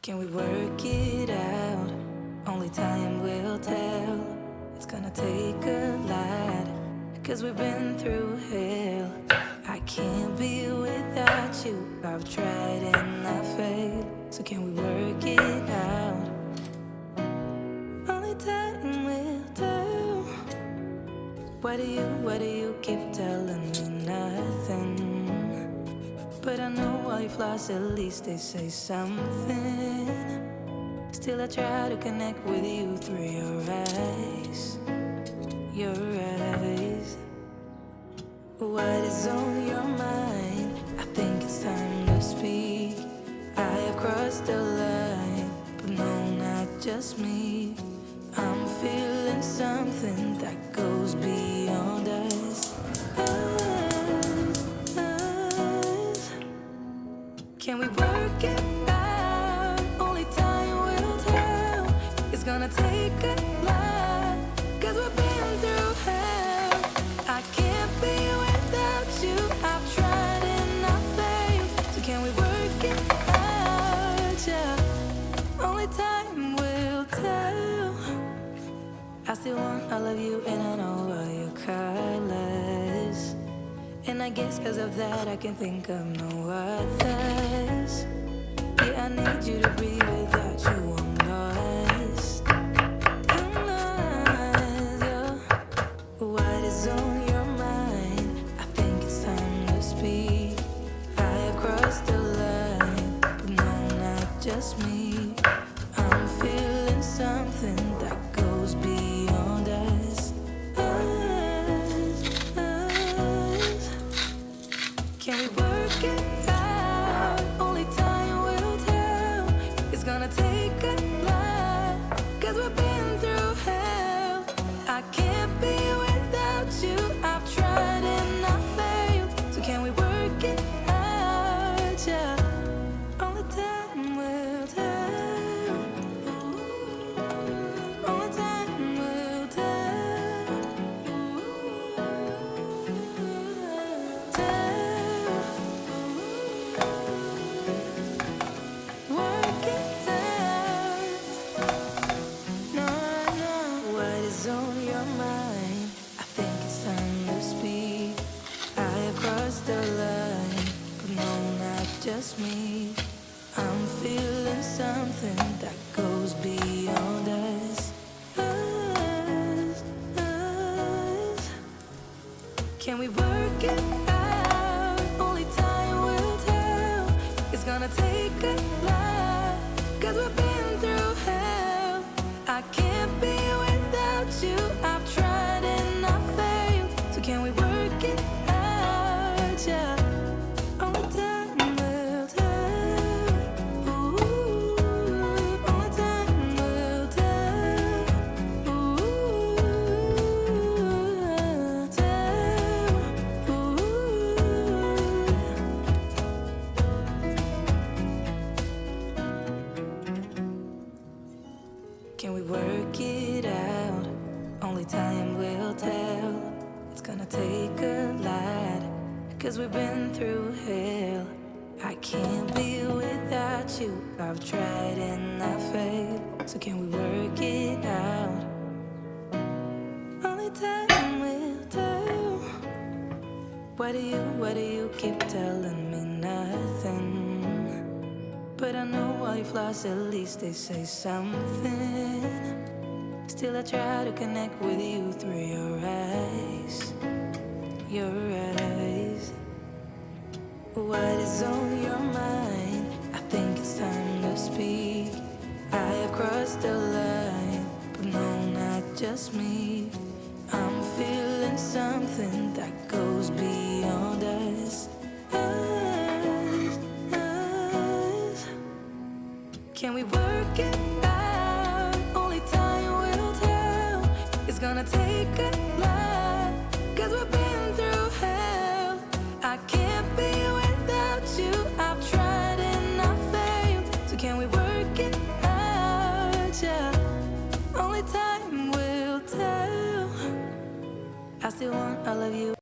Can we work it out? Only time will tell. It's gonna take a lot, 'cause we've been through hell. I can't be without you. I've tried and I failed. So can we work it out? Only time will tell. Why do you keep telling me nothing? But I know all your flaws, at least they say something. Still I try to connect with you through your eyes. Your eyes. What is on your mind? I think it's time to speak. I have crossed the line, but no, not just me. I'm feeling something that goes beyond us. Can we work it out? Only time will tell. It's gonna take a lot, 'cause we've been through hell. I can't be without you. I've tried and I failed. So can we work it out? Yeah. Only time will tell. I still want all of you and I know all your colors. And I guess 'cause of that I can think of no others. Yeah, I need you to breathe. Without you I'm lost. I'm lost, yeah. What is on your mind? I think it's time to speak. I have crossed the line, but no, not just me. I'm feeling something that goes beyond us. Can we work it out? Only time will tell. It's gonna take a lot, 'cause we've been through hell. I can't be without you. I've tried and I failed. So can we work it out? Yeah. Only time will tell. Only time will tell. Work it out. No, no. What is on your mind? I think it's time to speak. I have crossed the line, but no, not just me. I'm feeling something that goes beyond us. Us. Can we work it out? Only time will tell. It's gonna take a lot, 'cause we've been through hell. I can't be without you. I've tried and I failed. So can we work it out? Yeah. Only time will tell. Ooh, only time will tell. Ooh, tell. Can we work it out? Only time will tell. It's gonna take a lot, 'cause we've been through hell. I can't be without you. I've tried and I failed. So can we work it out? Only time will tell. Why do you keep telling me nothing? But I know all your flaws, at least they say something. Still I try to connect with you through your eyes. Your eyes. What is on your mind? I think it's time to speak. I have crossed the line, but no, not just me. I'm feeling something that goes beyond us. Us. Can we work it out? Only time will tell. It's gonna take a lot, 'cause we've been through hell. I can't be without you. I've tried and I failed. So can we work it out? Yeah. Only time will tell. I still want all of you.